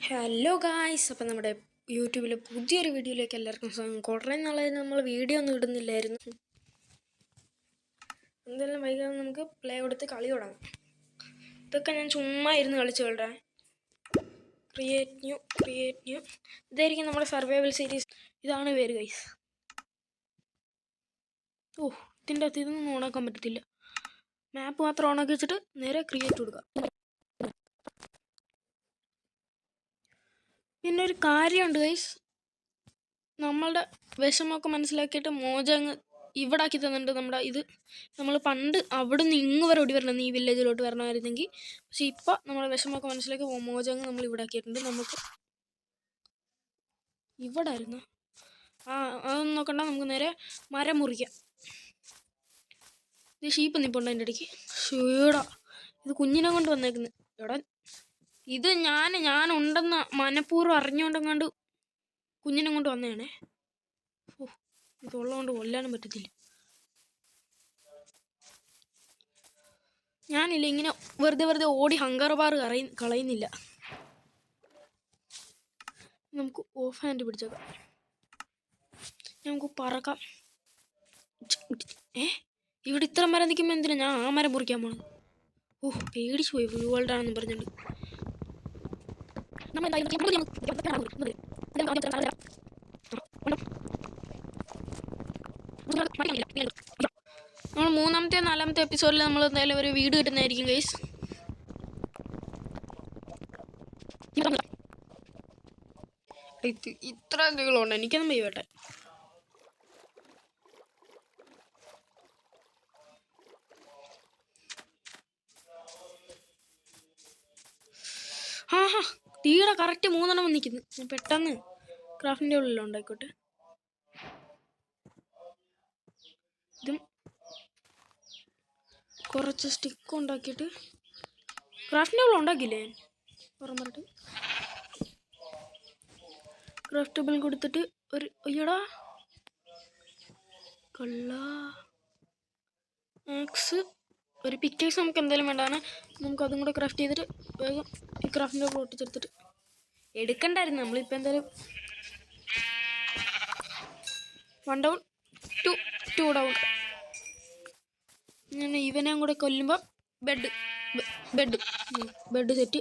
Hello guys, അപ്പം നമ്മുടെ യൂട്യൂബിലെ പുതിയൊരു വീഡിയോയിലേക്ക് എല്ലാവർക്കും സ്വാഗതം. കുറേ നാളായി നമ്മൾ വീഡിയോ ഒന്നും ഇടുന്നില്ലായിരുന്നു. എന്തെല്ലാം വൈകാതെ നമുക്ക് പ്ലേ കൊടുത്ത് കളി തുടങ്ങാം. ഇതൊക്കെ ഞാൻ ചുമ്മാ ഇരുന്ന് കളിച്ചു കളയാം. Create new. ഇതായിരിക്കും നമ്മുടെ സർവൈവൽ സീരീസ്. ഇതാണ് പേര് ഗൈസ്. ഇതിൻ്റെ അകത്ത് ഇതൊന്നും ഓണാക്കാൻ പറ്റത്തില്ല. മാപ്പ് മാത്രം ഓണാക്കി വെച്ചിട്ട് നേരെ ക്രിയേറ്റ് കൊടുക്കാം. പിന്നെ ഒരു കാര്യമുണ്ട് ഗൈസ്, നമ്മളുടെ വിഷമമൊക്കെ മനസ്സിലാക്കിയിട്ട് മോജങ്ങ് ഇവിടെ ആക്കി തന്നിട്ടുണ്ട്. നമ്മുടെ ഇത് നമ്മൾ പണ്ട് അവിടെ നിന്ന് ഇങ്ങ് വരെ ഓടി വരണം, ഈ വില്ലേജിലോട്ട് വരണമായിരുന്നെങ്കിൽ. പക്ഷെ ഇപ്പം നമ്മളെ വിഷമമൊക്കെ മനസ്സിലാക്കി മോജങ്ങ് നമ്മൾ ഇവിടെ ആക്കിയിട്ടുണ്ട്. നമുക്ക് ഇവിടെ ആയിരുന്നു അതൊന്നും നോക്കണ്ട, നമുക്ക് നേരെ മരം മുറിക്കാം. ഇത് ഷീപ്പ് നിൽപ്പുണ്ട് അതിൻ്റെ ഇടയ്ക്ക്. ഷീടാ, ഇത് കുഞ്ഞിനെ കൊണ്ട് വന്നേക്കുന്നത്. എടാ, ഇത് ഞാനുണ്ടെന്ന് മനഃപൂർവ്വം അറിഞ്ഞുകൊണ്ടെങ്ങാണ്ട് കുഞ്ഞിനെ കൊണ്ട് വന്നതാണേ. ഇതുള്ളതുകൊണ്ട് കൊല്ലാനും പറ്റത്തില്ല. ഞാനില്ല ഇങ്ങനെ വെറുതെ ഓടി ഹങ്കർ ബാർ കളയുന്നില്ല. നമുക്ക് ഓഫ് ഹാൻഡ് പിടിച്ചേക്കാം. നമുക്ക് പറക്കാം. ഇവിടെ ഇത്ര മരം നിൽക്കുമ്പോൾ എന്തിനാ ഞാൻ ആ മരം മുറിക്കാൻ പോണത്? പേടിച്ചു പോയി വേൾഡ് ആണെന്ന് പറഞ്ഞിട്ടുണ്ട്. നമ്മൾ 3-ാമത്തെ 4-ാമത്തെ എപ്പിസോഡിൽ നമ്മൾ എന്തായാലും ഒരു വീഡിയോ കിട്ടുന്നതായിരിക്കും ഗൈസ്. ഇത്ര എന്തെങ്കിലും എനിക്കൊന്നും പോയിട്ടെ. തീരെ കറക്റ്റ് 3 നിൽക്കുന്നു. ഞാൻ പെട്ടെന്ന് ക്രാഫ്റ്റിൻ്റെ ഉള്ളിൽ ഉണ്ടായിക്കോട്ടെ. ഇതും കുറച്ച് സ്റ്റിക്ക് ഉണ്ടാക്കിയിട്ട് ക്രാഫ്റ്റിൻ്റെ ഉള്ളിൽ ഉണ്ടാക്കിയില്ലേ പറഞ്ഞിട്ട് ക്രാഫ്റ്റബിൾ കൊടുത്തിട്ട് ഒരു അയ്യടാ കള്ള ആക്സ് ഒരു പിക്കേഴ്സ് നമുക്ക് എന്തായാലും വേണ്ടാണ്. നമുക്ക് അതും കൂടെ ക്രാഫ്റ്റ് ചെയ്തിട്ട് വേഗം ഈ ക്രാഫ്റ്റിൻ്റെ ഉള്ളിൽ ഒട്ടിച്ചെടുത്തിട്ട് എടുക്കണ്ടായിരുന്നു. നമ്മളിപ്പോൾ എന്തായാലും 1 ഡൗൺ 2 ഡൗൺ. ഞാൻ ഇവനെയും കൂടെ കൊല്ലുമ്പോൾ ബെഡ് സെറ്റ്.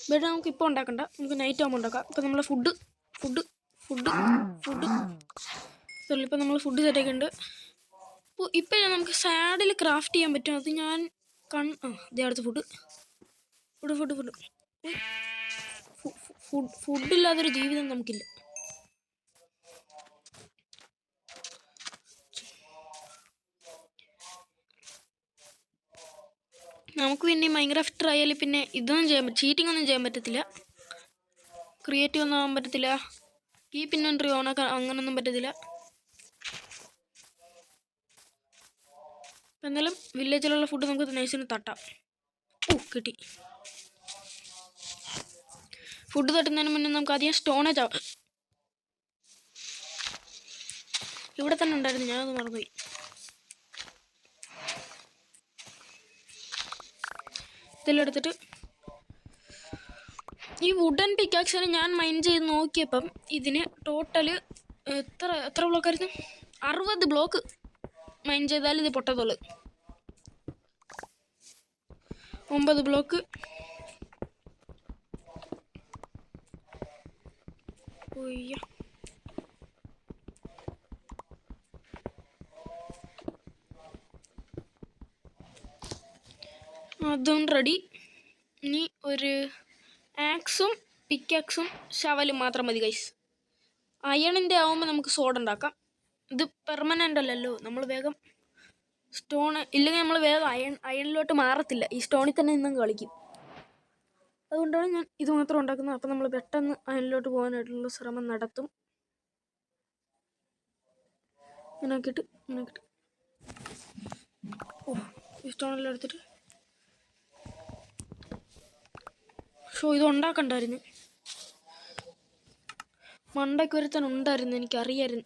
ബെഡ് നമുക്ക് ഇപ്പോൾ ഉണ്ടാക്കണ്ട, നമുക്ക് നൈറ്റ് ആകുമ്പോൾ ഉണ്ടാക്കാം. ഇപ്പം നമ്മൾ ഫുഡ് സോറി, ഇപ്പം നമ്മൾ ഫുഡ് സെറ്റൊക്കെ ഉണ്ട്. ഇപ്പം നമുക്ക് സാഡിൽ ക്രാഫ്റ്റ് ചെയ്യാൻ പറ്റും. അത് ഞാൻ ഇതേ അടുത്ത് ഫുഡില്ലാതൊരു ജീവിതം നമുക്കില്ല. നമുക്ക് പിന്നെ മൈൻക്രാഫ്റ്റ് ട്രയൽ പിന്നെ ഇതൊന്നും ചെയ്യാൻ പറ്റും, ചീറ്റിംഗ് ഒന്നും ചെയ്യാൻ പറ്റത്തില്ല, ക്രിയേറ്റീവ് ഒന്നും ആവാൻ പറ്റത്തില്ല, കീപ്പ് ഇൻവെന്ററി ഓണാക്കാൻ അങ്ങനൊന്നും പറ്റത്തില്ല. എന്നാലും വില്ലേജിലുള്ള ഫുഡ് നമുക്ക് നൈസിന് തട്ടാം. കിട്ടി. ഫുഡ് തട്ടുന്നതിന് മുന്നേ നമുക്ക് ആദ്യം സ്റ്റോണേജ് ആവും. ഇവിടെ തന്നെ ഉണ്ടായിരുന്നു, ഞാനത് മറന്നുപോയി. ഇതെല്ലാം എടുത്തിട്ട് ഈ വുഡൻ പിക്കാക്സിന് ഞാൻ മൈൻഡ് ചെയ്ത് നോക്കിയപ്പം ഇതിന് ടോട്ടൽ എത്ര ബ്ലോക്കായിരുന്നു? 60 ബ്ലോക്ക് മൈൻഡ് ചെയ്താൽ ഇത് പൊട്ടത്തുള്ളു. 9 ബ്ലോക്ക്. അതും റെഡി. ഇനി ഒരു ആക്സും പിക്കാക്സും ഷവലും മാത്രം മതി ഗൈസ്. അയണിൻ്റെ ആവുമ്പോൾ നമുക്ക് സോഡ് ഉണ്ടാക്കാം. ഇത് പെർമനൻ്റ് അല്ലല്ലോ, നമ്മൾ വേഗം സ്റ്റോൺ ഇല്ലെങ്കിൽ നമ്മൾ വേഗം അയണിലോട്ട് മാറത്തില്ല, ഈ സ്റ്റോണിൽ തന്നെ നിന്നും കളിക്കും. അതുകൊണ്ടാണ് ഞാൻ ഇത് മാത്രം ഉണ്ടാക്കുന്നത്. അപ്പം നമ്മൾ പെട്ടെന്ന് അയണിലോട്ട് പോകാനായിട്ടുള്ള ശ്രമം നടത്തും. ഇങ്ങനാക്കിയിട്ട് ഈ സ്റ്റോണെല്ലാം എടുത്തിട്ട് ഇത് ഉണ്ടാക്കണ്ടായിരുന്നു. മണ്ടയ്ക്ക് ഒരുത്തൻ ഉണ്ടായിരുന്നു, എനിക്കറിയായിരുന്നു.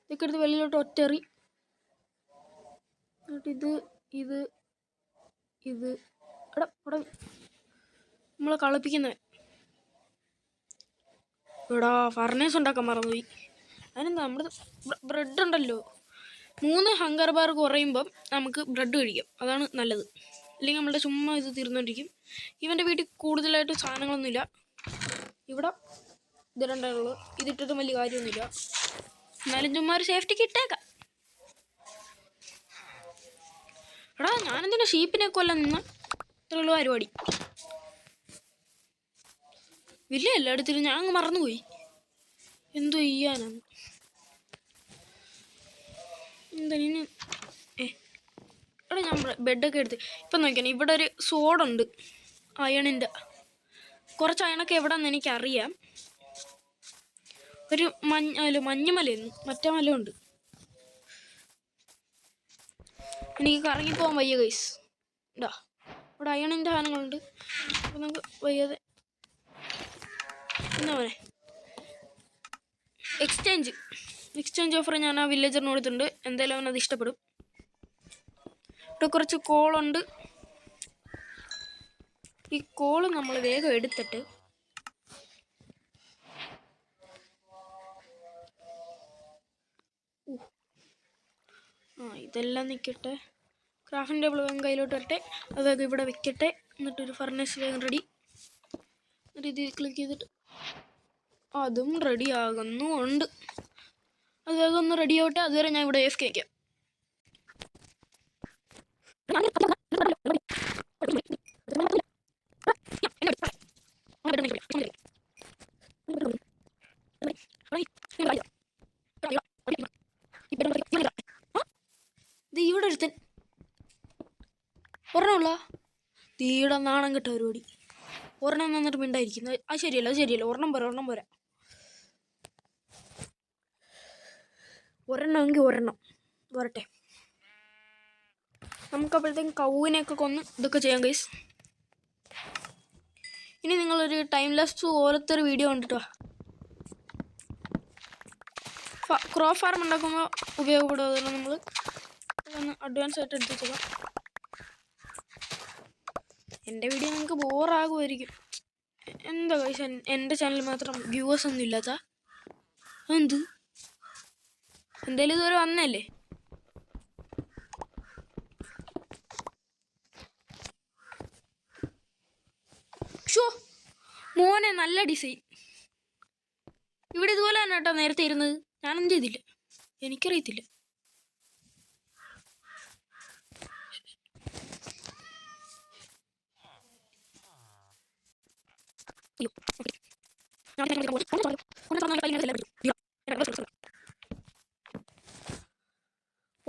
ഇതൊക്കെ എടുത്ത് വെളിയിലോട്ട് ഒറ്ററി. എന്നിട്ട് ഇത് എടാ നമ്മളെ കളിപ്പിക്കുന്നത്. ഇവിടെ ഫർണേസ് ഉണ്ടാക്കാൻ മറന്നുപോയി. അതിനെന്താ, നമ്മുടെ ബ്രെഡ് ഉണ്ടല്ലോ, 3 ഹങ്കർ ബാർ കുറയുമ്പം നമുക്ക് ബ്രെഡ് കഴിക്കാം. അതാണ് നല്ലത്. അല്ലെങ്കിൽ നമ്മളുടെ ചുമ്മാ ഇത് തീർന്നുകൊണ്ടിരിക്കും. ഇവൻ്റെ വീട്ടിൽ കൂടുതലായിട്ട് സാധനങ്ങളൊന്നുമില്ല. ഇവിടെ ഇത് രണ്ടുള്ളൂ. ഇതിട്ടിട്ടും വലിയ കാര്യമൊന്നുമില്ല. എന്നാലും ചുമ്മാ ഒരു സേഫ്റ്റിക്ക് ഇട്ടേക്കാം. എടാ, ഞാനെന്തിനാ ഷീപ്പിനെ കൊല്ലാൻ നിന്ന്? ഇത്രയുള്ള പരിപാടി വലിയ എല്ലായിടത്തിലും ഞാൻ അങ്ങ് മറന്നുപോയി. എന്തോ ചെയ്യാനാണ്. എന്താ ഇനി? എടാ, ഞാൻ ബെഡൊക്കെ എടുത്ത് ഇപ്പം നോക്കിയാണ്. ഇവിടെ ഒരു സോഡുണ്ട് അയണിൻ്റെ. കുറച്ച് അയണൊക്കെ എവിടെയെന്ന് എനിക്കറിയാം. ഒരു മഞ്ഞുമലയെന്ന് മറ്റേ മല ഉണ്ട്. എനിക്ക് കറങ്ങിപ്പോകാൻ വയ്യ ഗൈസ്. ഇതാ ഇവിടെ അയണിൻ്റെ സാധനങ്ങളുണ്ട്. അപ്പം നമുക്ക് വയ്യാതെ എന്നാ പോലെ എക്സ്ചേഞ്ച് ഓഫർ ഞാൻ ആ വില്ലേജറിന് കൊടുത്തിട്ടുണ്ട്. എന്തായാലും അവനത് ഇഷ്ടപ്പെടും. ഇവിടെ കുറച്ച് കോളുണ്ട്. ഈ കോള് നമ്മൾ വേഗം എടുത്തിട്ട് ഇതെല്ലാം നിൽക്കട്ടെ. ക്രാഫ്റ്റിംഗ് ടേബിൾ വേഗം കയ്യിലോട്ട് വരട്ടെ. അത് വേഗം ഇവിടെ വെക്കട്ടെ. എന്നിട്ടൊരു ഫർണസ് വേഗം റെഡി. എന്നിട്ട് ഇതിൽ ക്ലിക്ക് ചെയ്തിട്ട് അതും റെഡി ആകുന്നുമുണ്ട്. അത് വേഗം ഒന്ന് റെഡി ആവട്ടെ. അതുവരെ ഞാൻ ഇവിടെ AFK വയ്ക്കാം. ഇവിടെ ഒരുത്തൻ ഒരെണ്ണമുള്ള തീയുടെ നാണം കെട്ട പരിപാടി. ഒരെണ്ണം നന്നിട്ട് മിണ്ടായിരിക്കുന്നത് അത് ശരിയല്ല. ഒരെണ്ണം പോരാ. ഒരെണ്ണമെങ്കിൽ ഒരെണ്ണം വരട്ടെ. നമുക്കപ്പോഴത്തേക്കും കൗവിനെയൊക്കെ കൊന്ന് ഇതൊക്കെ ചെയ്യാം ഗൈസ്. ഇനി നിങ്ങളൊരു ടൈം ലാപ്സ് പോലത്തെ ഒരു വീഡിയോ കണ്ടിട്ടോ. ക്രോ ഫാർം ഉണ്ടാക്കുമ്പോൾ ഉപയോഗപ്പെടുക. നമ്മൾ ഒന്ന് അഡ്വാൻസ് ആയിട്ട് എടുത്ത് വെച്ചേക്കാം. എൻ്റെ വീഡിയോ നിങ്ങൾക്ക് ബോറാകുമായിരിക്കും. എന്താ ഗൈസ്, എൻ്റെ ചാനൽ മാത്രം വ്യൂവേഴ്സ് ഒന്നും ഇല്ലാത്ത എന്തായാലും ഇതുവരെ വന്നല്ലേ. മോനെ നല്ല ഡിസൈൻ. ഇവിടെ ഇതുപോലെ തന്നെ കേട്ടോ നേരത്തെ ഇരുന്നത്. ഞാനൊന്നും ചെയ്തില്ല, എനിക്കറിയത്തില്ല.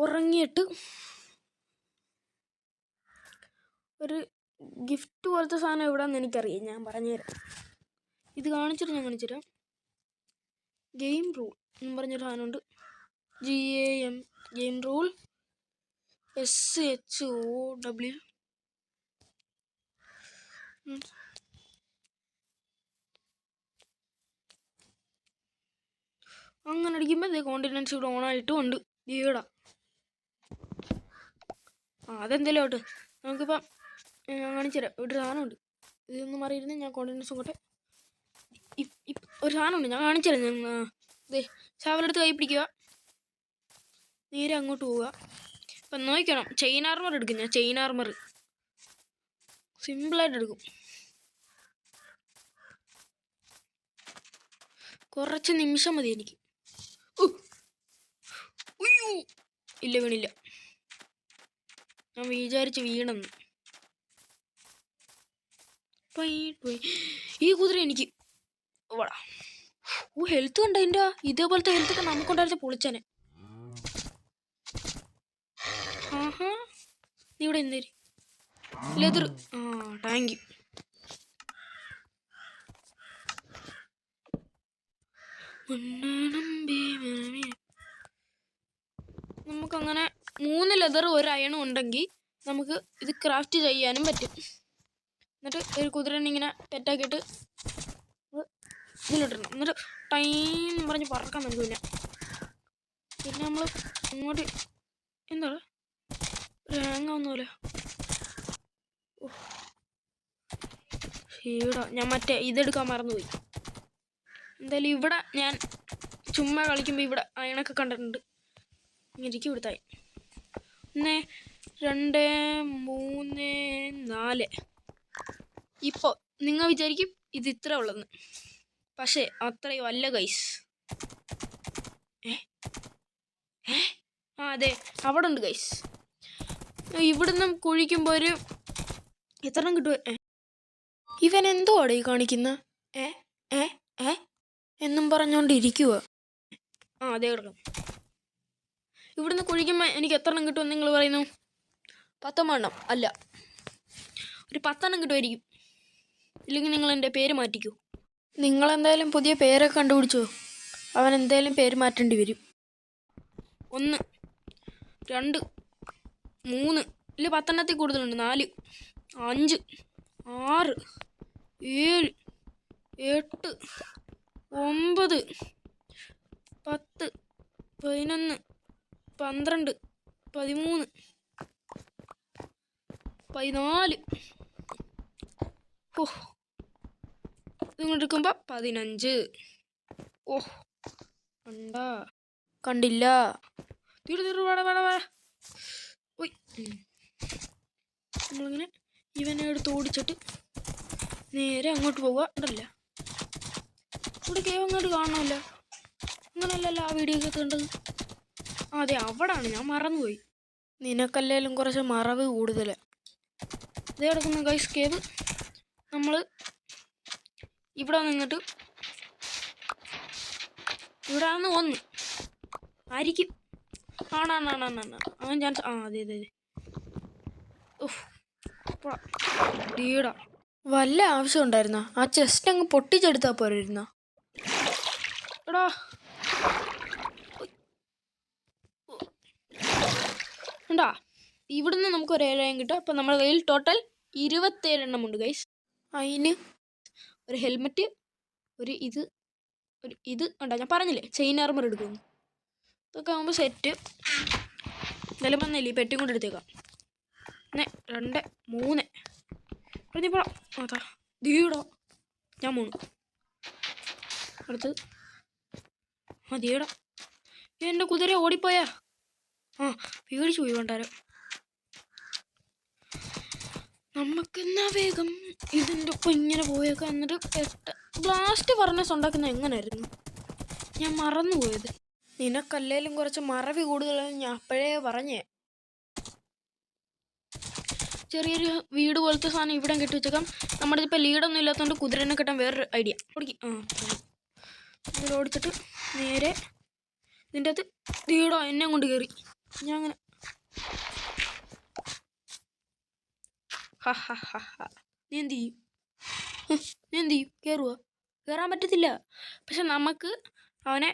ഉറങ്ങിയിട്ട് ഒരു ഗിഫ്റ്റ് പോലത്തെ സാധനം എവിടെയാണെന്ന് എനിക്കറിയാം. ഞാൻ പറഞ്ഞുതരാം. ഇത് ഞാൻ കാണിച്ചു തരാം. ഗെയിം റൂൾ എന്ന് പറഞ്ഞൊരു സാധനമുണ്ട്. GAM game rule SHOW. അങ്ങനെ അടിക്കുമ്പോൾ ഇത് കോണ്ടിനൻസ് ഇവിടെ ഓണായിട്ടും ഉണ്ട്. ഈടാ അതെന്തെങ്കിലും ആവട്ടെ. നമുക്കിപ്പം ഞാൻ കാണിച്ചുതരാം. ഇവിടെ ഒരു സാധനമുണ്ട്. ഇതൊന്നും അറിയിരുന്നേ. ഞാൻ കോണ്ടിനൻസ് നോക്കട്ടെ. ഒരു സാധനമുണ്ട്, ഞാൻ കാണിച്ചുതരാം. ഇതേ ചാവലെടുത്ത് കൈ പിടിക്കുക, നേരെ അങ്ങോട്ട് പോവുക. അപ്പം നോക്കണം. ചെയിൻ ആർമർ എടുക്കും. ഞാൻ ചെയിൻ ആർമർ സിമ്പിളായിട്ട് എടുക്കും. കുറച്ച് നിമിഷം മതി എനിക്ക്. ഇല്ല, വീണില്ല. ഞാൻ വിചാരിച്ച് വീണെന്ന്. പോയി ഈ കുതിര എനിക്ക് ഹെൽത്ത് കണ്ട. എൻ്റെ ഇതേപോലത്തെ ഹെൽത്തൊക്കെ നമുക്കുണ്ടായിരുന്ന പൊളിച്ചനെ. നീ ഇവിടെ എന്തേരി ലെതർ. Thank you. നമുക്കങ്ങനെ 3 ലെതർ 1 അയണും ഉണ്ടെങ്കിൽ നമുക്ക് ഇത് ക്രാഫ്റ്റ് ചെയ്യാനും പറ്റും. എന്നിട്ട് ഒരു കുതിരനെ ഇങ്ങനെ പെറ്റാക്കിയിട്ട് ഇതിലിടണം. എന്നിട്ട് ടൈം പറഞ്ഞ് പറക്കാൻ നമുക്ക്. പിന്നെ നമ്മൾ ഇങ്ങോട്ട് എന്താണ് റാങ്ങ ഒന്നുമല്ല. ഈടാ ഞാൻ മറ്റേ ഇതെടുക്കാൻ മറന്നുപോയി. എന്തായാലും ഇവിടെ ഞാൻ ചുമ്മാ കളിക്കുമ്പോൾ ഇവിടെ അയണൊക്കെ കണ്ടിട്ടുണ്ട്. ഇരിക്കും ഇവിടുത്തായി 1 2 3 4. ഇപ്പോൾ നിങ്ങൾ വിചാരിക്കും ഇത് ഇത്ര ഉള്ളതെന്ന്, പക്ഷേ അത്രയും അല്ല ഗൈസ്. അതെ അവിടെ ഉണ്ട് ഗൈസ്. ഇവിടുന്ന് കുഴിക്കുമ്പോൾ ഒരു എത്ര എണ്ണം കിട്ടും? ഇവൻ എന്തോ അവിടെ കാണിക്കുന്ന എന്നും പറഞ്ഞോണ്ടിരിക്കുക. അതെ കിടക്കും. ഇവിടുന്ന് കുഴിക്കുമ്പോൾ എനിക്ക് എത്ര എണ്ണം കിട്ടുമെന്ന് നിങ്ങൾ പറയുന്നു? 19 അല്ല, ഒരു 10 കിട്ടുമായിരിക്കും. ഇല്ലെങ്കിൽ നിങ്ങൾ എൻ്റെ പേര് മാറ്റിക്കൂ. നിങ്ങളെന്തായാലും പുതിയ പേരൊക്കെ കണ്ടുപിടിച്ചോ. അവൻ എന്തായാലും പേര് മാറ്റേണ്ടി വരും. 1 2 3 ഇല്ല 10 കൂടുതലുണ്ട്. 4 5 6 7 8 9 10 11 12 13 14. ഇങ്ങോട്ടെടുക്കുമ്പോൾ 15. കണ്ടില്ല. നമ്മളിങ്ങനെ ഇവനെ എടുത്ത് ഓടിച്ചിട്ട് നേരെ അങ്ങോട്ട് പോവുക. ഉണ്ടല്ല ഇവിടെ കേവ് അങ്ങോട്ട് കാണണമല്ലോ. അങ്ങനെയല്ലല്ലോ ആ വീഡിയോ ഒക്കെ കണ്ടത്. അതെ അവിടാണ്, ഞാൻ മറന്നുപോയി. നിനക്കല്ലേലും കുറച്ച് മറവ് കൂടുതലാണ്. ഇതേ കിടക്കുന്ന ഗൈസ് കേവ്. നമ്മൾ ഇവിടെ നിന്നിട്ട് ഇവിടെ ആണ് 1 ആയിരിക്കും. അവൻ ചാൻസ്. അതെ ഡീടാ. വല്ല ആവശ്യം ഉണ്ടായിരുന്ന ആ ചെസ്റ്റ് അങ്ങ് പൊട്ടിച്ചെടുത്താൽ പോരായിരുന്ന. എടാ ഉണ്ടാ ഇവിടുന്ന് നമുക്ക് ഒരു 7 കിട്ടും. അപ്പം നമ്മുടെ കയ്യിൽ ടോട്ടൽ 27 എണ്ണമുണ്ട് ഗൈസ്. അതിന് ഒരു ഹെൽമെറ്റ്, ഒരു ഇത് ഉണ്ടാ. ഞാൻ പറഞ്ഞില്ലേ ചെയിൻ ആർമർ എടുക്കുന്നു. ഇതൊക്കെ ആകുമ്പോൾ സെറ്റ്. എന്തായാലും വന്നില്ലേ ഈ പെട്ടിയും കൊണ്ട് എടുത്തേക്കാം. 1 2 3 പറഞ്ഞപ്പോഴാ അതാ ദീടോ ഞാൻ 3 അടുത്തത്. ദീടാ എൻ്റെ കുതിര ഓടിപ്പോയാ. പേടിച്ചു പോയി കൊണ്ടാരോ. നമുക്കെന്നാ വേഗം ഇതിൻ്റെ ഒപ്പം ഇങ്ങനെ പോയേക്കാം. എന്നിട്ട് ബ്ലാസ്റ്റ് ഫർണസ് ഉണ്ടാക്കുന്നത് എങ്ങനെയായിരുന്നു ഞാൻ മറന്നുപോയത്. നിനക്കല്ലേലും കുറച്ച് മറവി കൂടുതലെന്ന് ഞാൻ അപ്പോഴേ പറഞ്ഞേ. ചെറിയൊരു വീട് പോലത്തെ സാധനം ഇവിടെ കെട്ടി വെച്ചേക്കാം. നമ്മുടെ ഇപ്പോൾ ലീഡൊന്നും ഇല്ലാത്തതുകൊണ്ട് കുതിരനെ കെട്ടാൻ വേറൊരു ഐഡിയ. ഇതിൽ ഓടിച്ചിട്ട് നേരെ ഇതിൻ്റെ അകത്ത് ലീഡോ എന്നെ കൊണ്ട് കയറി. ഞാൻ അങ്ങനെ നീ എന്ത് ചെയ്യും? കയറുക? കയറാൻ പറ്റത്തില്ല. പക്ഷെ നമുക്ക് അവനെ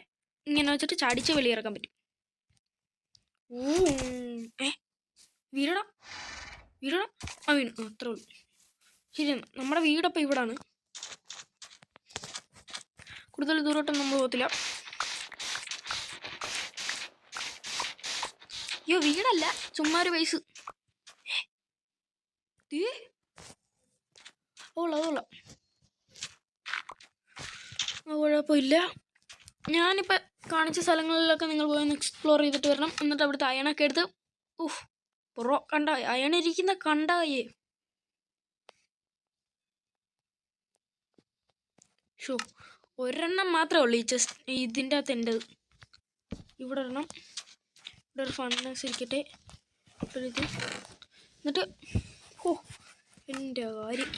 ഇങ്ങനെ വെച്ചിട്ട് ചാടിച്ച് വെളിയിറക്കാൻ പറ്റും. വീടടാ വീടടാ. വീണു. അത്രേ ഉള്ളൂ. ശരിയാണ്. നമ്മുടെ വീടപ്പം ഇവിടാണ്. കൂടുതൽ ദൂരോട്ടൊന്നും നമ്മൾ പോകത്തില്ല. അയ്യോ വീടല്ല, ചുമ്മാ ഒരു വയസ്സ്. കുഴപ്പമില്ല. ഞാനിപ്പോൾ കാണിച്ച സ്ഥലങ്ങളിലൊക്കെ നിങ്ങൾ പോയി ഒന്ന് എക്സ്പ്ലോർ ചെയ്തിട്ട് വരണം. എന്നിട്ട് അവിടുത്തെ അയണൊക്കെ എടുത്ത് കണ്ട അയണിരിക്കുന്ന കണ്ടായേ. ഒരെണ്ണം മാത്രമേ ഉള്ളൂ ഈ ചെസ്റ്റ് ഇതിൻ്റെ അകത്ത് എൻ്റെത്. ഇവിടെ ഒരെണ്ണം, ഇവിടെ ഒരു ഫണ്ണസ് ഇരിക്കട്ടെ. ഇത് എന്നിട്ട് എൻ്റെ കാര്യം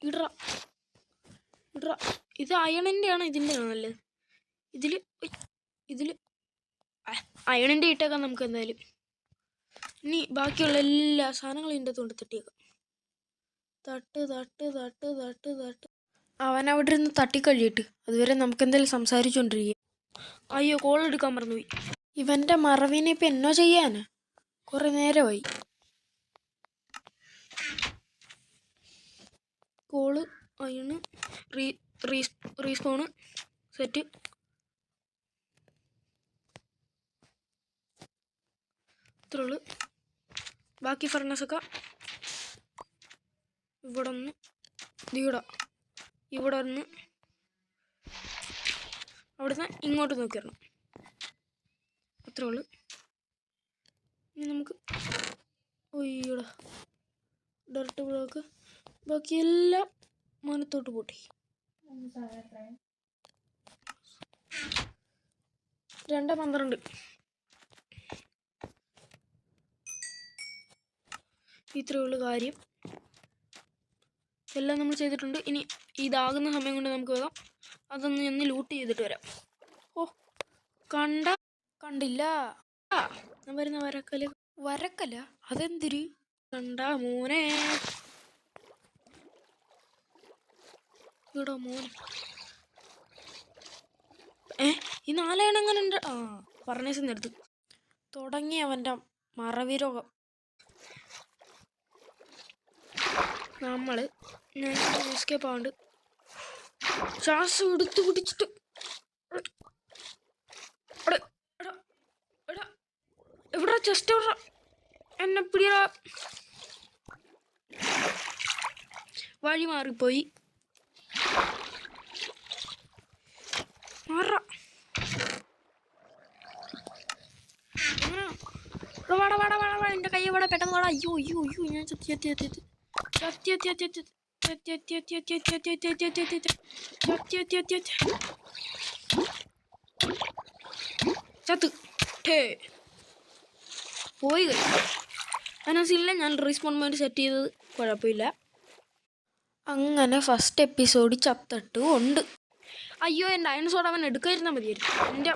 ഇടറ. ഇത് അയണിൻ്റെ ആണോ ഇതിൻ്റെ ആണോ നല്ലത്? ഇതിൽ അയണിൻ്റെ ഇട്ടേക്കാം നമുക്ക്. എന്തായാലും ഇനി ബാക്കിയുള്ള എല്ലാ സാധനങ്ങളും ഇതിൻ്റെ കൊണ്ട് തട്ടിയേക്കാം. തട്ട്. അവൻ അവിടെ ഇരുന്ന് തട്ടിക്കഴിയിട്ട് അതുവരെ നമുക്ക് എന്തായാലും സംസാരിച്ചുകൊണ്ടിരിക്കുക. അയ്യോ കോൾ എടുക്കാൻ മറന്നുപോയി. ഇവൻ്റെ മറവിനെ ഇപ്പം എന്നോ ചെയ്യാനാ? കുറേ നേരമായി. കോള് അയണ് റീസ്പോണ് സെറ്റ്. ഇത്രയുള്ളൂ. ബാക്കി ഫർണസൊക്കെ ഇവിടെ ഒന്ന് ഇവിടെ ഒന്ന് അവിടുന്ന് ഇങ്ങോട്ട് നോക്കിയിടണം. അത്രേ ഉള്ളൂ. ഇനി നമുക്ക് ഒയ്യടാ ഡയറക്റ്റ് ബ്ലോക്ക്. ബാക്കിയെല്ലാം മനത്തോട്ട് പൂട്ടി. 2:12. ഇത്രയേ ഉള്ളൂ കാര്യം. എല്ലാം നമ്മൾ ചെയ്തിട്ടുണ്ട്. ഇനി ഇതാകുന്ന സമയം കൊണ്ട് നമുക്ക് വേഗം അതൊന്ന് ചെന്ന് ലൂട്ട് ചെയ്തിട്ട് വരാം. ഓ കണ്ടില്ല. ഞാൻ വരുന്ന വരക്കല്ല അതെന്തിര് കണ്ട മോനെ. ഇവിടെ മോനെ ഈ 4 എണ്ണം അങ്ങനെ ഉണ്ട്. ഫർണേസിന്ന് എടുത്ത് തുടങ്ങി അവൻ്റെ മറവി രോഗം. നമ്മൾ എസ്കേപ്പ് ആവുണ്ട്. ശ്വാസം എടുത്ത് പിടിച്ചിട്ട് എവിടെ ചെസ്റ്റ് എവിടെ എന്നെ പിടിയാ. വഴി മാറിപ്പോയി. എന്റെ കൈ ഇവിടെ പെട്ടെന്ന് വാടാ. അയ്യോ അയ്യോ അയ്യോ ഞാൻ ചത്ത് പോയി. അതിനകത്തില്ല ഞാൻ റീസ്പോൺ പോയിന്റ് സെറ്റ് ചെയ്തത് കുഴപ്പമില്ല. അങ്ങനെ ഫസ്റ്റ് എപ്പിസോഡ് ചത്തിട്ട് ഉണ്ട്. അയ്യോ എൻ്റെ ഡൈനസോർ അവൻ എടുക്കാതിരുന്നാൽ മതിയായിരുന്നു. എൻ്റെ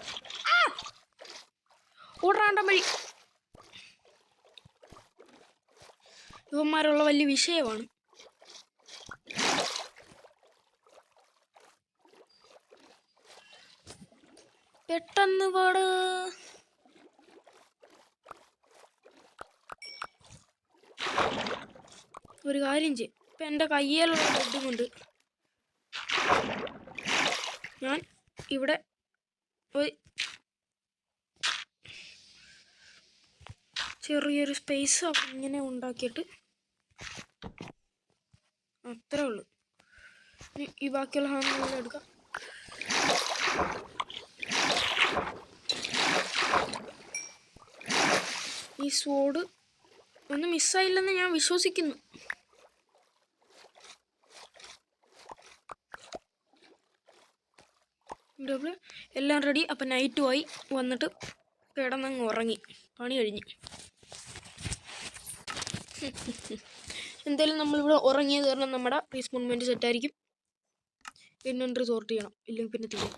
ഓടാണ്ട വഴി ഇവന്മാരുള്ള വലിയ വിഷയമാണ്. പെട്ടെന്ന് പാട്. ഒരു കാര്യം ചെയ്യും. ഇപ്പം എൻ്റെ കയ്യിലുള്ള ബെഡും കൊണ്ട് ഞാൻ ഇവിടെ ഒരു ചെറിയൊരു സ്പേസ് ഇങ്ങനെ ഉണ്ടാക്കിയിട്ട് അത്രേ ഉള്ളൂ. ഈ ബാക്കിയുള്ള സാധനങ്ങളെല്ലാം എടുക്കാം. ഈ സ്വോർഡ് ഒന്നും മിസ്സായില്ലെന്ന് ഞാൻ വിശ്വസിക്കുന്നു. എല്ലാം റെഡി. അപ്പം നൈറ്റുമായി വന്നിട്ട് കിടന്നങ്ങ് ഉറങ്ങി. പണി കഴിഞ്ഞ്. എന്തായാലും നമ്മളിവിടെ ഉറങ്ങിയത് കാരണം നമ്മുടെ റീസ്പോൺ പോയിന്റ് സെറ്റായിരിക്കും. ഇൻവെന്ററി സോർട്ട് ചെയ്യണം, ഇല്ലെങ്കിൽ പിന്നെ തീരും.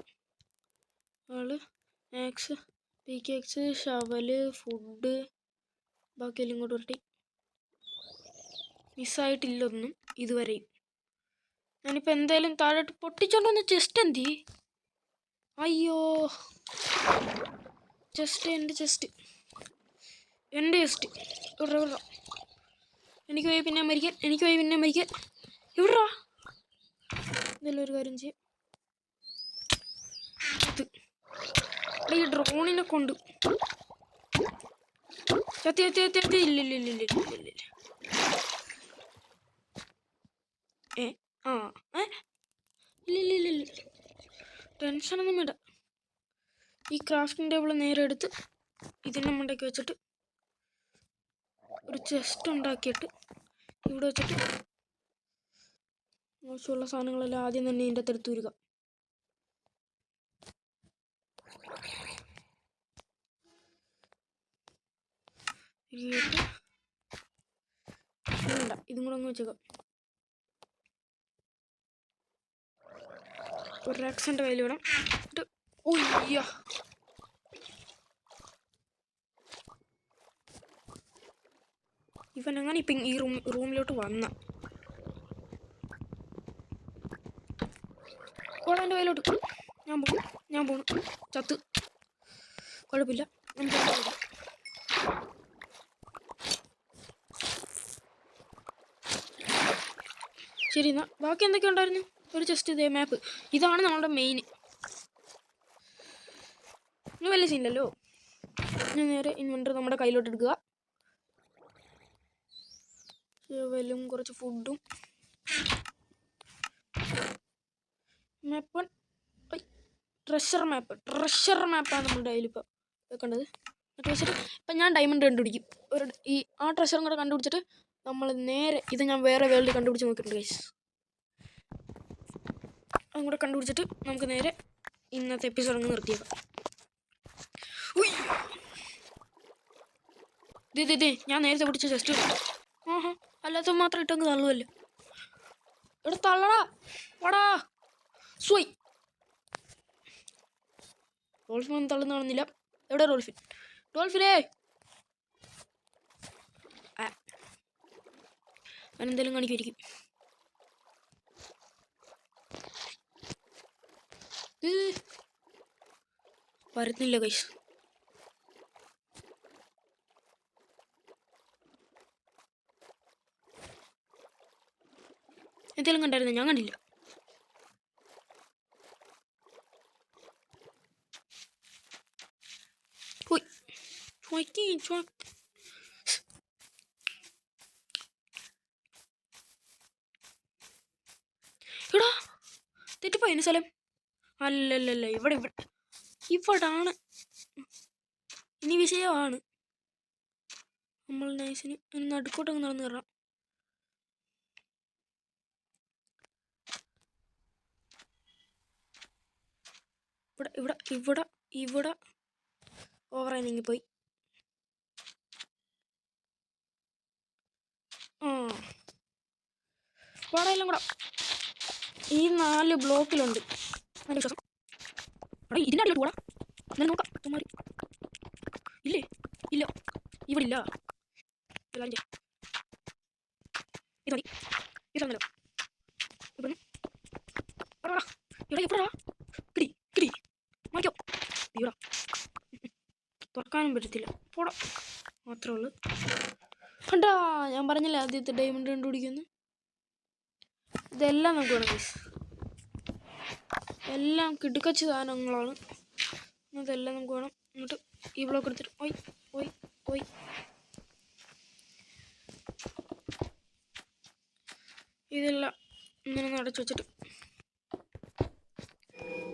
ആക്സ്, പിക്കാക്സ്, ഷവല്, ഫുഡ് ബാക്കിയെല്ലാം ഇങ്ങോട്ട് വരട്ടെ. മിസ്സായിട്ടില്ലൊന്നും ഇതുവരെയും. ഞാനിപ്പോൾ എന്തായാലും താഴോട്ട് പൊട്ടിച്ചോണ്ടൊന്ന് ചെസ്റ്റ് എന്തി. അയ്യോ എൻ്റെ ചെസ്റ്റ് ഇവിടെ എനിക്ക് പോയി പിന്നെ മരിക്കാൻ. എവിടാ ഇതെല്ലാം ഒരു കാര്യം ചെയ്യും. ഈ ഡ്രോണിനെ കൊണ്ട് ഇല്ല. ഇല്ല ടെൻഷനൊന്നും വേണ്ട. ഈ ക്രാഫ്റ്റിംഗ് ടേബിൾ നേരെ എടുത്ത് ഇതിൻ്റെ മണ്ടയ്ക്ക് വെച്ചിട്ട് ഒരു ചെസ്റ്റ് ഉണ്ടാക്കിയിട്ട് ഇവിടെ വെച്ചിട്ട് ആവശ്യമുള്ള സാധനങ്ങളെല്ലാം ആദ്യം തന്നെ ഇതിൻ്റെ അകത്ത് എടുത്ത് വരിക. വേണ്ട, ഇതും കൂടെ അങ്ങ് വെച്ചേക്കാം. ഒരു ആക്സിൻ്റെ കയ്യിൽ വേണം. ഒയ്യ ഇവൻ അങ്ങനെ ഇപ്പം ഈ റൂമിലോട്ട് വന്ന ഓളെൻ്റെ കയ്യിലോട്ട് ഞാൻ പോണു. ചത്ത് കുഴപ്പമില്ല. ശരി എന്നാൽ ബാക്കി എന്തൊക്കെ ഉണ്ടായിരുന്നു? ഒരു ചെസ്റ്റ്, ഇതേ മാപ്പ്. ഇതാണ് നമ്മളുടെ മെയിൻ. ഇനി വലിയ സീനില്ലല്ലോ. ഇനി നേരെ ഇൻവെന്ററി നമ്മുടെ കയ്യിലോട്ട് എടുക്കുക. ഷവലും കുറച്ച് ഫുഡും. മാപ്പ് ട്രഷർ മാപ്പാണ് നമ്മുടെ കയ്യിലിപ്പോൾ വെക്കേണ്ടത്. എന്നിട്ട് വെച്ചിട്ട് ഇപ്പം ഞാൻ ഡയമണ്ട് കണ്ടുപിടിക്കും. ആ ട്രഷറും കൂടെ കണ്ടുപിടിച്ചിട്ട് നമ്മൾ നേരെ ഇത് ഞാൻ വേറെ വേൾഡ് കണ്ടുപിടിച്ച് നോക്കിയിട്ടുണ്ട് ഗൈസ്. അതും കൂടെ കണ്ടുപിടിച്ചിട്ട് നമുക്ക് നേരെ ഇന്നത്തെ എപ്പിസോഡ് അങ്ങ് നിർത്തിയേക്കാം. ഇതേ ഞാൻ നേരത്തെ പിടിച്ച ജസ്റ്റ് അല്ലാത്ത മാത്രം ഇട്ടങ്ങ് തള്ളുമല്ലോ. ഇവിടെ തള്ളടാ വടാ സ്വൈ. ഡോൾഫിൻ ഒന്നും തള്ളുന്ന കാണുന്നില്ല. എവിടെ ഡോൾഫിനേ അവനെന്തെങ്കിലും കാണിക്കുമായിരിക്കും. വരുന്നില്ല ഗൈസ്. എന്തെങ്കിലും കണ്ടായിരുന്നു? ഞാൻ കണ്ടില്ല. എടാ തെറ്റിപ്പോയി സ്ഥലം. അല്ലല്ലല്ല ഇവിടാണ് ഇനി വിഷയമാണ്. നമ്മൾ നൈസിന് നടുക്കോട്ടങ്ങ് നടന്നു കയറാം. ഇവിടെ ഓവറായി നീങ്ങിപ്പോയി. പാടെല്ലാം കൂടെ ഈ 4 ബ്ലോക്കിലുണ്ട്. അതിൻ്റെ വിശ്വാസം ഇതിൻ്റെ അടിയിലോട്ട് കൂടാ. എന്നാലും നോക്കാം. ഇല്ലേ ഇല്ല ഇവിടെ ഇല്ല. ഇത് മതി ഇതല്ലോ. എപ്പോഴാ കിടി മാറ്റോ ഇവിടെ തുറക്കാനും പറ്റത്തില്ല. പോടാ മാത്രമേ ഉള്ളൂ. കണ്ടാ ഞാൻ പറഞ്ഞില്ല ആദ്യത്തെ ഡയമണ്ട് കണ്ടുപിടിക്കുന്നു. ഇതെല്ലാം നമുക്ക് വേണം ഗൈസ്. എല്ലാം കിടുക്കച്ച സാധനങ്ങളാണ്. അതെല്ലാം നമുക്ക് വേണം. എന്നിട്ട് ഈ ബ്ലോക്ക് എടുത്തിട്ട് ഓയ് ഇതെല്ലാം ഇങ്ങനെ അടച്ചു വെച്ചിട്ട്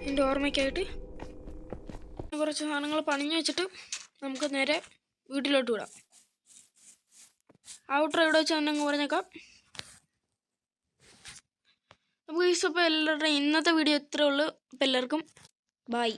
എൻ്റെ ഓർമ്മയ്ക്കായിട്ട് കുറച്ച് സാധനങ്ങൾ പണിഞ്ഞു വെച്ചിട്ട് നമുക്ക് നേരെ വീട്ടിലോട്ട് വിടാം. ഔട്ടർ എവിടെ വെച്ച് തന്നെ അങ്ങ് പറഞ്ഞേക്കാം. നമുക്ക് ഈ അപ്പോൾ എല്ലാവരുടെയും ഇന്നത്തെ വീഡിയോ ഇത്രയേ ഉള്ളൂ. അപ്പോൾ എല്ലാവർക്കും ബൈ.